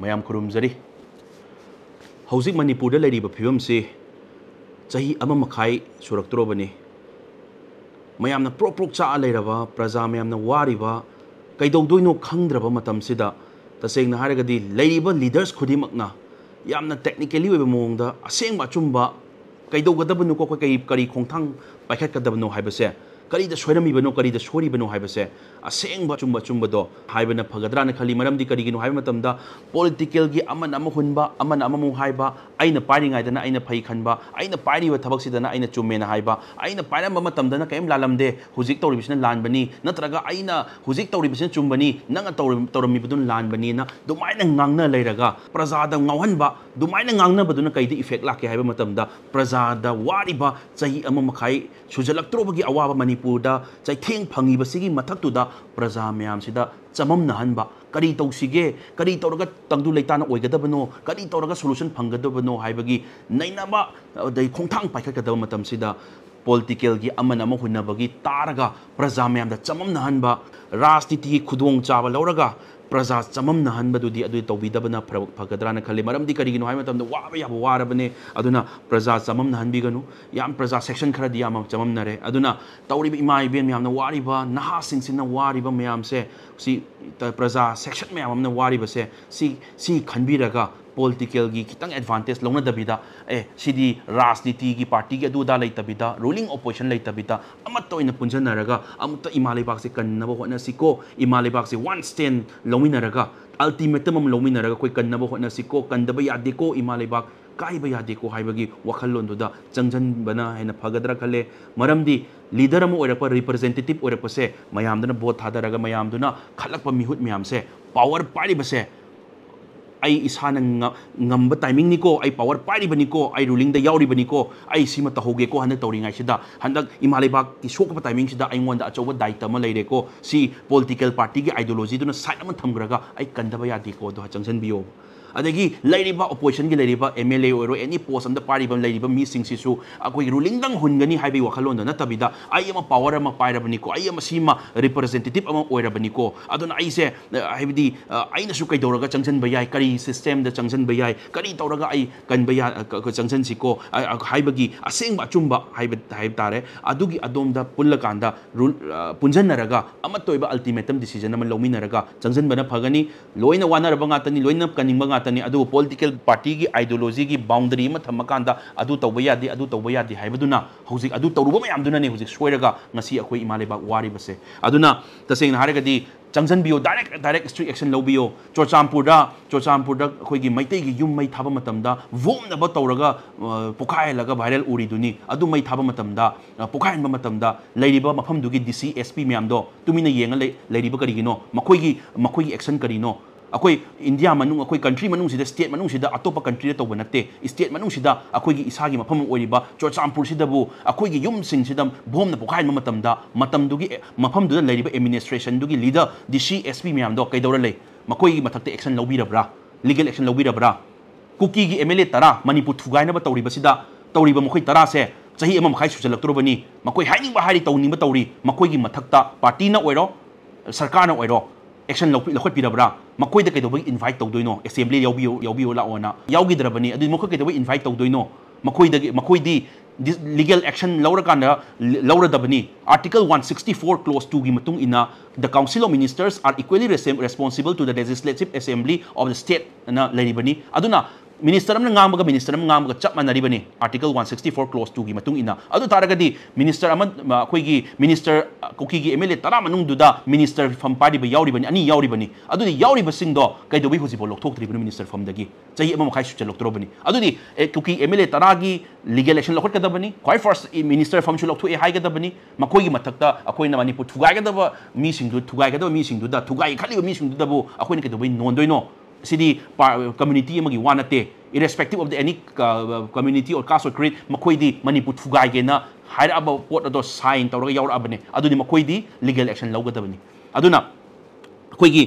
mayam khurumjari hauzik manipur da leriba phibam se chahi ama makhai suraktrobani mayamna prok cha leiraba praja mayamna wariba kaidogdoino khangdraba matam sida tasengna haragadi leiriba leaders khudimakna yamna technically weba mongda asengba chumba kaidogdabanu ko kai kari khongthang paikhatkadabanu haibase kari da soirami bano kari da sori bano haibase asengba chumba do haibana phagadra na khali maramdi kari ginu haiba matamda political gi amana ama hunba amana ama mu haiba aina pari ngai dana aina phai khanba aina pari wa thabak sidana aina chumme na haiba aina param matamda na kaim lalamde huzik tawri bisna lan bani natraga aina huzik tawri bisna chumbani nanga tawrami budun lan bani na dumaina ngangna leiraga prajada ngawhanba dumaina ngangna baduna kaidi effect lakke haiba matamda prajada wariba chahi ama makhai sujalaktroba gi awaba manipurda chai theng phangi basigi mathaktuda praja mayam sida chamam nahanba kari tawsige kari tawraga tangdu leitana oigadabano kari tawraga solution phangadabano haibagi nainaba dai khongthang paikhatgadaba matam sida political gi amana ma hunabagi taraga praja mayam da chamam nahanba rajniti khudong chaba lauraga praja chamam nahanbadudi adu tawbidabana phagadra na khale maramdi karigino hai matam da waba yaba warabane aduna praja chamam nahanbiganu yam praja section khara di yam chamam nare aduna tawriba ima ibem yamna wariba naha singsina wariba mayam se si praja section mayam amna wariba se si khanbiraga political gi kitang advantage longna dabida sidi rajniti gi party gi aduda leitabida ruling opposition leitabida amato ina punjanaraga amta imalebak se kannaba hona siko imalebak se one stand lominaraga ultimatum lominaraga koi kannaba hona siko kandaba yade ko imalebak kaiba yade ko haibagi wakhallon duda changjan bana hena phagadra khale maramdi leader am oirapa representative oirapa se mayamdana vote thadaraga mayamduna khalakpa mihut mayam se power pari base ai isana ngamba timing niko ai power pari baniko ai ruling da yauri baniko ai sima ta hoge ko handa tawri ngai sida handa imalebak ki sok pa timing sida ai ngonda achoba daita ma leire ko si political party gi ideology duna side ama thamgraga ai kandaba yadi ko do changsan biyo adagi leiriba opposition gi leiriba MLA oro any post on the party bam leiriba mi sing sisu akoi ruling dang hungani haibi wakhalon na tabida ai ama power ama paira baniko ai ama sima representative ama oira baniko aduna ai se haibidi ai na su kai doraga changsan bayai kari system da changsan bayai kari toraga ai kan baya changsan siko haibagi aseng ba chumba haib tare adugi adom da pulla kanda punjan naraga ama toiba ultimatum decision ama lomi naraga changsan bana phagani loina wana rabanga tani loina kaningba tani adu political party gi ideology gi boundary ma thamakanda adu tawba yadi haibaduna hauzik adu tawruba mayamduna ne hauzik soiraga ngasi akoi imaleba wari base aduna taseng haragadi changsan biyo direct strict action lobiyo chochampurda akoi gi maitei gi yum mai thaba matamda vom na ba tawraga pokai laga viral uri duni adu mai thaba matamda pokai ba matamda leiriba mafam dugi DC SP mayamdo tumina yenga leiriba karigino makoi action karino akoi India manung akoi country manung sida state manung sida atopa country da tawba natte state manung sida akoi gi isagi mafam oiriba chochampur sida bu akoi gi yum sing sida bom na pokai matamda matamdugi mafam du leiriba administration dugi leader DC SP mayam do kaidora lei makoi gi mathakte action lobirabra legal action lobirabra kuki gi MLA tara manipur thugai na ba tawriba sida tawriba makoi tara se chahi ama makhai sujalaktorobani makoi haining ba hari tawning ba tawri makoi gi mathakta party na oiro sarkar na oiro action lakhot pirabra makoi da kaido invite tawdoino assembly yaubiyo la ona yaugidrabani adu makoi kaido invite tawdoino makoi di legal action laura dabani article 164 clause 2 gi matung ina the council of ministers are equally responsible to the legislative assembly of the state na laribani aduna minister amna ngamaga chap manaribani article 164 clause 2 gi matung ina adu taragadi minister khoi gi minister koki gi MLA tara manung duda minister from party ba yauribani ani yauribani adu di yauriba singdo kaido bi husi bolok thok tribunal minister from dagi chahi ama khai su chalok trobani adu di koki MLA tara gi legal action lokot kadabani khoi first minister from chu lok thu e hai gadabani makoi gi mathakta akoi na manipur thugai gadaba mi singdu da thugai khali mi singdu da bu akoi ne kaido bi nondoino sidi community amagi wanate irrespective of the any community or caste or creed makoi di manipur thugai ge na haira aba pot ado sign tawra yaur abane adu di makoi di legal action lawgadabani aduna akoi gi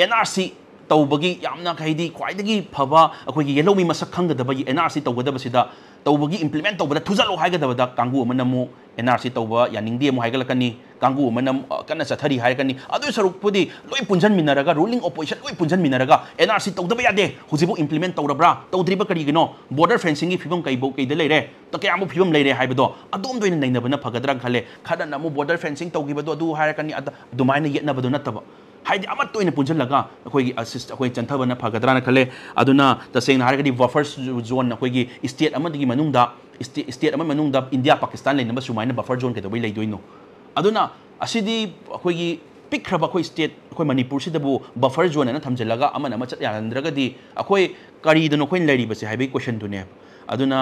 NRC tawbagi yamna khaidi khwaidagi phaba akoi gi yellow mi masak khanggadaba NRC tawgadaba sida tawbagi implement tawbada thujalo haigadaba da kangu amana mu NRC tawba yaningdi mu haigalakani Kangu मन कन्ना चथरी हारकनी अदु सरुकपुदी लोई पुंजन मिनरगा ruling opposition लोई पुंजन मिनरगा NRC तौदबा यादे हुजिबो implement तौरब्रा तौद्रिबा करिगिनो border fencing की फिबम कई कई लेरे तो क्या फिबम लेरे हाइबदो अदोम दोइन नैनबना फगदरा खले खदन अमु बॉर्डर फेंसिंग तौगिबदो अदु हारकनी अदुमाइना येतनबदो नतबा हाइदि अमत तोइन पुंजलगा अखोई असिस्ट अखोई चंथबना फगदराना खले अदुना तसेंग हारगदी बफर जोन अखोई स्टेट अमदगी मनुंगदा स्टेट अमन मनुंगदा इंडिया पाकिस्तान लेनबा सुमाइना बफर जोन केदोबै लेदोइनो अदुना असिदी अखोई पिक्खरब अखोई स्टेट अखोई मणिपुर सिदबु बफर जोन अना थमजलगा अमन अमा चत यानद्रगदी अखोई करीदनो अखोई लेरिबसे हाइबै क्वेश्चन दुने अदुना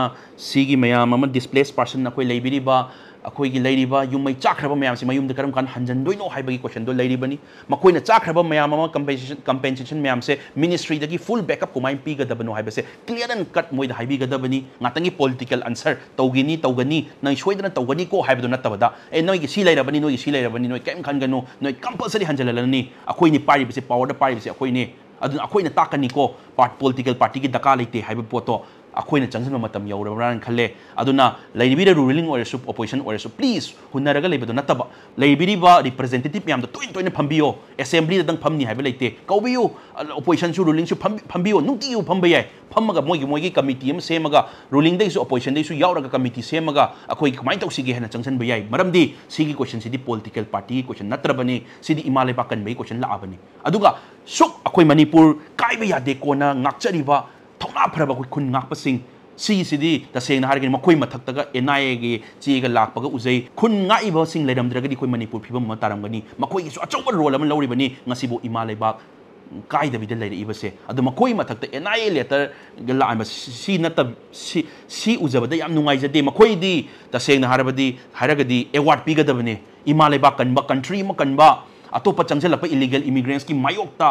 सिगी मयाम अमा डिस्प्लेस पर्सन अखोई लेबिरिबा अखोई लेरिबा युमै चाखरब मयाम से मयुम करम कान हंजनदोइनो हाइबगी क्वेश्चन दो लेरिबनी मखोइना चाखरब मयाम अमा कंपेंसेशन मयाम से मिनिस्ट्री दगी फुल बैकअप कुमाइ पीगदबनो हाइबसे क्लियर एंड कट मोइद हाइबिगदबनी ngatangi political answer तौगनी नई सोइदना तौगनी को हाइबदो नतबदा ए नोइगी सी लेरबनी नोइगी सी लेरबनी नोइ केम खनगनो नोइ कंपल्सरी हंजललनी अखोइनि पारिबसे पावर द पारिबसे अखोइनि अदु अखोइना ताकनी को पॉलिटिकल पार्टी की दका लेते हाइब पोतो अखोइना चंजन मतम यौरबरान खले अदुना लेरिबिर रूलिंग ओरसु ऑपोजिशन ओरसु प्लीज हुनरगा लेबदो नतबा लेरिबिरिबा रिप्रेजेंटेटिव म्याम दो तोइन फंबियो असेंबली दंग फमनी हाइब लेते कौबियो ऑपोजिशन सु रूलिंग सु फंबियो नुतियु फंबे याय फमगा मोगी कमिटी हम सेमगा रूलिंग दैसु ऑपोजिशन दैसु यावरगा कमिटी सेमगा अखोइ कमाइ तौसिगे हेना चंजन बयाय मरमदी सिगी क्वेश्चन सिदी पॉलिटिकल पार्टी क्वेश्चन नत्रबनी सिदी इमाले पाकन बे क्वेश्चन लाबनी अदुगा सुक अखोइ मणिपुर काइबे यादे कोना ngakchariba थौना फरब अखोइ खुन ngakpasing सिदी तसेंगना हारगनि मखोइ मथक्तगा एनआईए गे चेगा लाकपगा उजै खुन ngaiba sing लेरमद्रगदि खोइ मणिपुर फिबम म तारमगनि मखोइ सु अचौब रोल अम लौरिबनि ngasibo इमालेबाक कायदबिदा लेरइबसे अदु मखोइ मथक्ता एनआईए लेटर लाइम सी नत सी उजबदा याम नुंगाइजदे मखोइदि तसेंगना हारगदि एवार्ड पिगदबने इमालेबाक कनबा कंट्री म कनबा अतोप चंगजलप इलीगल इमिग्रेंट्स की मायोक्ता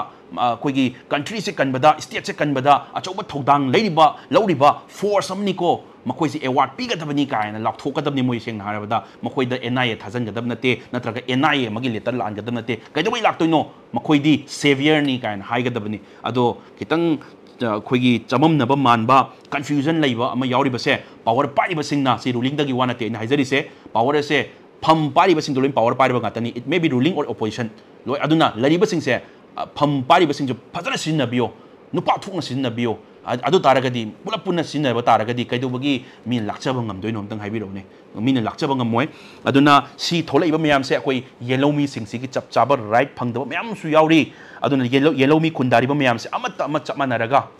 कोई कंट्री से कनबदा स्टेट से कनबदा अचौब थौदांग लौरिबा फोर्स अमनिको मखोइ से एवार्ड पीगदबनी कायना लाथोकदबनी मोइ सेंगना हारबदा मखोइ द एनआईए थाजनगदब नते नत्रगा एनआईए मगी लेटर लानगदब नते कैदबै लाक्तोइनो मखोइदि सेवियर नि कायना हाइगदबनी अदो खितंग खोगी चममनब मानबा कंफ्यूजन लैबा अमा यावरिबसे पावर पाइबसिंगना से रूलिंग दगी वानते हाइजरिसे पावर से फम पारिबसिंग लोइन पावर पारिबा गातनी it may be ruling or opposition लोय अदुना लरिबसिंग से फम पारिबसिंग जो फजन सिनबियो नुपा थुकना सिनबियो अदु तारगदी पुला पुना सिनबा तारगदी कैदोबगी मी लाक्चब ngam हमतंग हाइबिरोने मीन लाक्चब ngमोय अदुना सी थोलैबा मयाम से अखोई येलो मी सिंग सी की चप चाबर राइट फंगदबा मयाम सु यावरी अदुना येलो मी खुंदारिबा मयाम से अमत अमत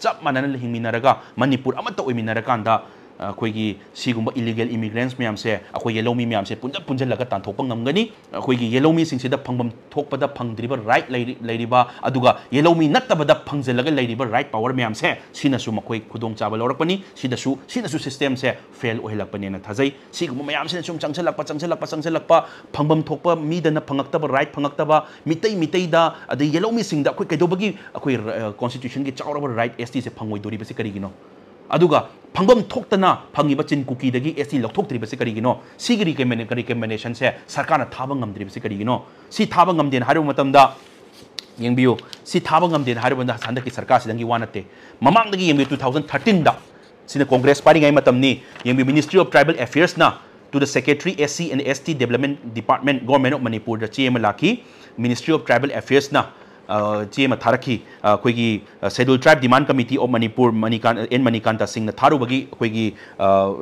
चप मानना हिंमिनरगा मणिपुर अमत ओइमिनरकांदा अखोई सिगुंबा इलीगल इमिग्रेंट्स मैम से अखोई येलो मी मैम से पुंजलगा तांथोपा ngमगनी अखोई येलो मी सिंगसिदा फंगबम थोकपदा फंगद्रिबा राइट लेरिबा अदुगा येलो मी नत्तबदा फंगजलगा लेरिबा राइट पावर मैम से सिनसु मखोई खुदोंग चाबा लौरकपनी सिनसु सिस्टम से फेल ओहिलकपनेना थाजै सिगुंबा मैम से सुम चंगसलकपा फंगबम थोकपा मीदना फंगक्तबा राइट फंगक्तबा मितैदा अदै येलो मी सिंगदा अखोई कैदोबगी अखोई कॉन्स्टिट्यूशन की चावरबा राइट एसटी से फंगोइदोरिबसे करिगिनो अदुगा फंगम थोक्तना फंगिबा चिन कुकी दगी एसटी लौथोक्त्रिबसे करिगिनो सिगी रिकमेंडेशन से सरकारना थाबा ngमद्रिबसे करिगिनो सी थाबा ngमदेन हारो मतमदा यंगबियो सी थाबा ngमदेन हारो बंदा हंदकी सरकार सिदंगी वानते ममांगदगी यंगबि 2013 दा सिने कांग्रेस पार्टी गाय मतमनी यंगबि मिनिस्ट्री ऑफ ट्राइबल अफेयर्स ना to the secretary SC and ST development department government of Manipur द चेम लाकी मिनिस्ट्री ऑफ ट्राइबल अफेयर्स ना चेम थारकी अखोगी schedule tribe demand committee of Manipur Manikanta Singh थारुबगी अखोगी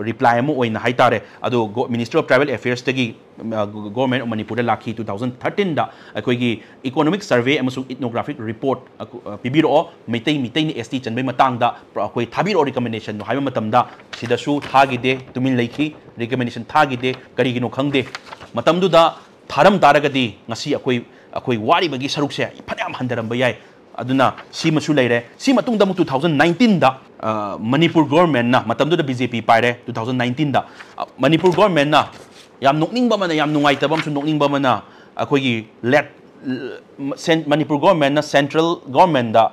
रिप्लाई अमु ओइना हाइतारे अदो मिनिस्ट्री ऑफ ट्राइबल अफेयर्स तगी गवर्नमेंट ऑफ मणिपुर लाखी 2013 दा अखोगी इकोनॉमिक सर्वे अमसु इथनोग्राफिक रिपोर्ट पिबिरो मितै नि एसटी चनबे मतंगदा अखोई थाबिरो रिकमेंडेशन हाइबा मतमदा सिदसु थागिदे तुमिन लेखी रिकमेंडेशन थागिदे करिगिनो खंगदे मतमदुदा थारम तारगदी ngasi अखोई वारिबगी सरुक से फनाम हंदरम याय अदुना सी मसु लेरे सी मतुंगदा 2019 दा मणिपुर गवर्नमेंट ना मतमदुदा बीजेपी पाइरे 2019 दा मणिपुर गवर्नमेंट ना याम नोकनिंगबा मना याम नुंगाइतबम सु नोकनिंगबा मना अखोई लेट मणिपुर गवर्नमेंट ना सेंट्रल गवर्नमेंट दा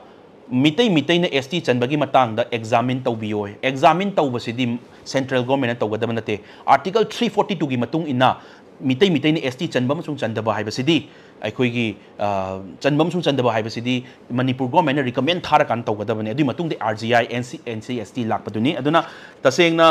मितै ने एसटी चनबगी मतंग दा एग्जामिन तौबियो एग्जामिन तौबसिदी सेंट्रल गवर्नमेंट तौगदब नते आर्टिकल 342 की मतुंग इना mitai mitai ni ST chanbam sung chandaba haibasidi ꯑꯩꯈꯣꯏꯒꯤ ꯆꯟꯕꯝ ꯁꯨꯡ ꯆꯟꯗꯕ ꯍꯥꯏꯕꯁꯤꯗꯤ ꯃꯅꯤꯄꯨꯔ ꯒꯣꯔꯃꯦꯟꯅ ꯔꯤꯀꯃꯦꯟ ꯊꯥꯔꯀꯥꯟ ꯇꯧꯒꯗꯕꯅꯤ ꯑꯗꯨꯒꯤ ꯃꯇꯨꯡꯗ RGI NCST ꯂꯥꯛꯄꯗꯨꯅꯤ ꯑꯗꯨꯅ ꯇꯁꯦꯡꯅ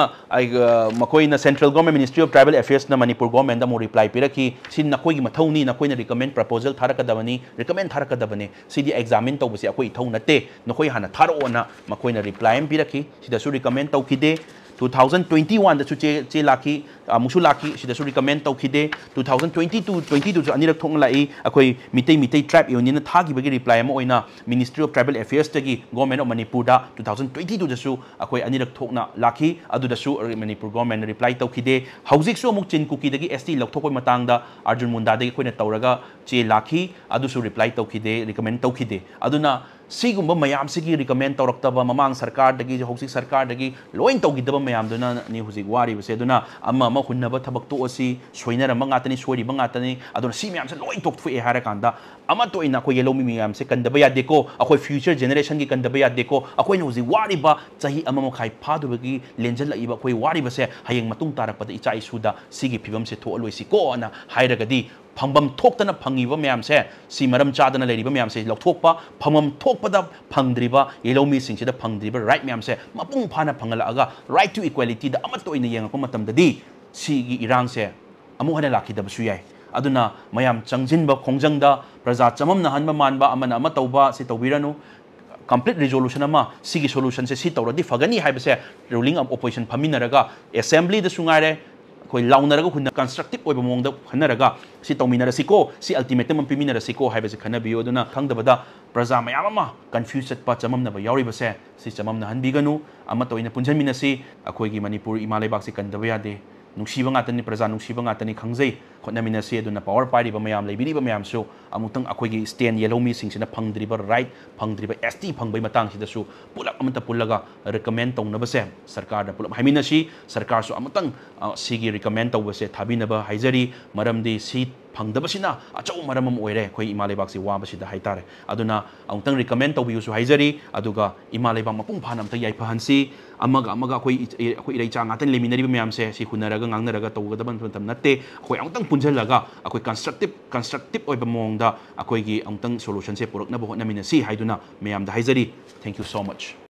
ꯃꯈꯣꯏꯅ central government ministry of tribal ꯑꯦꯐꯤꯌꯔꯁꯅ ꯃꯅꯤꯄꯨꯔ ꯒꯣꯔꯃꯦꯟꯗ ꯑꯃꯨꯛ ꯔꯤꯄ꯭ꯂꯥꯏ ꯄꯤꯔꯛꯈꯤ ꯁꯤ ꯅꯈꯣꯏꯒꯤ ꯃꯊꯧꯅꯤ ꯅꯈꯣꯏꯅ ꯔꯤꯀꯃꯦꯟ ꯄ꯭ꯔꯄꯣꯖꯦꯜ ꯊꯥꯔꯛꯀꯗꯕꯅꯤ ꯔꯤꯀꯃꯦꯟ ꯊꯥꯔꯛꯀꯗꯕꯅꯤ ꯁꯤꯗꯤ ꯑꯦꯛꯖꯥꯃꯤꯟ ꯇꯧꯕꯁꯤ ꯑꯩꯈꯣꯏ ꯏꯊꯧ ꯅꯠꯇꯦ ꯅꯈꯣꯏ ꯍꯥꯟꯅ ꯊꯥꯔꯛꯑꯣꯅ ꯃꯈꯣꯏꯅ ꯔꯤꯄ꯭ꯂꯥꯏ ꯑꯃ ꯄꯤꯔꯛꯈꯤ ꯁꯤꯗꯁꯨ ꯔꯤꯀꯃꯦꯟ ꯇꯧꯈꯤꯗꯦ 2021 ꯗꯁꯨ चे लाखी मुसु लाखी सिदसु रिकमेंड तौखिदे 2022 जो अनिरक थोंग लाई अखोई मितै मितै ट्राइब यूनियन थागिबगी रिप्लाई अमा ओइना मिनिस्ट्री ऑफ ट्राइबल अफेयर्स तगी गवर्नमेंट ऑफ मणिपुर दा 2022 दसु अखोई अनिरक थोंगना लाखी अदुदसु मणिपुर गवर्नमेंट रिप्लाई तौखिदे हौजिकसु अमुक चिन कुकी दगी एसटी लौथोकोय मतंगदा अर्जुन मुंडा दगी कोइना तौरगा चे लाखी अदुसु रिप्लाई तौखिदे रिकमेंड तौखिदे अदुना सिगुम्बा मयाम सिगी रिकमेंड तौरक्तबा ममांग सरकार दगी हौजिक सरकार दगी लोइन तौगिदबा मयाम दुना नि हुजिक वारी बसे दुना अम्मा अमा हुन्नबा थबक तो असि सोइनरम ngaतनी सोइरिबा ngaतनी अदुना सि मयाम से लोइन तोक्थुए हारा कांदा अमा तोइना को येलो मयाम से कंदबा यादेको अखोय फ्यूचर जनरेशन की कंदबा यादेको अखोय हुजिक वारिबा चाही अमा मखाई फादुबगी लेंजल लाइबा अखोय वारिबसे हयेंग मतुंग तारकपदा इचा इसुदा सिगी फिबम से थोअलोइसिको ना हाइरगदी फंबम थोक्तना फंगिबा मयाम से सि मरम चादना लेरिबा मयाम से लौथोकपा फंबम थोकपदा फंगद्रिबा येलोमी सिंगसिदा फंगद्रिबा राइट मयाम से मपुंग फाना फंगलागा राइट टू इक्वालिटी दा अमत ओइना येंगको मतमददी सिगी इरांग से अमु हना लाखिदबसु याय अदुना मयाम चंगजिनबा खोंजंगदा प्रजा चममना हनबा मानबा अमना अमा तौबा सि तौबिरनु कंप्लीट रिजोल्यूशन अमा सिगी सोल्यूशन से सि तौरदि फगनी हाइबसे रूलिंग ऑफ ओपोजिशन फमिनरगा असेंबली द सुंगारे कोई लाउनरगा हुन कंस्ट्रक्टिव ओइबा मोंगदा हनरगा सि तौमिनरसिको सि अल्टीमेटम पिमिनरसिको हाइबसे खनबियो दुना खंगदबदा प्रजा मयाम अमा कंफ्यूज चटपा चममनबा याउरिबसे सि चममना हनबिगनु अमा तोइना पुंजनमिनसि अखोइगी मणिपुर इमा लेबाकसि कंदबा यादे नुसीबा ngaतनी प्रजा नुसीबा ngaतनी खंगजै खोनमिनसि अदुना पावर पाइरिबा मयाम लेबिरिबा मयामसु अमुतंग अखोइगी स्टेन येलोमी सिंगसिना फंगद्रिबा राइट फंगद्रिबा एसटी फंगबै मतंगसिदसु पुलक अमता पुलगा रिकमेंड तौनबसे सरकार दा पुलक हाइमिनसि सरकार सु अमुतंग सिगी रिकमेंड तौबसे थाबिनबा हाइजरी मरमदि सि फंगदबसिना अचौ मरमम ओइरे खoi इमा लेबाकसि वाबसिदा हाइतारे अदुना अमुतंग रिकमेंड तौबियुसु हाइजरी अदुगा इमा लेबाक मपुंग फाना अमता याइफहनसि अमगा खoi इरैचा ngaten लेमिनरिबा मयामसे सि हुनरगा ngangnaraga tawgadaban matam natte akhoi amtang punjalaga akhoi constructive oiba mongda akhoi gi amtang solution se purakna bo hotnamina si haiduna mayam da haizari thank you so much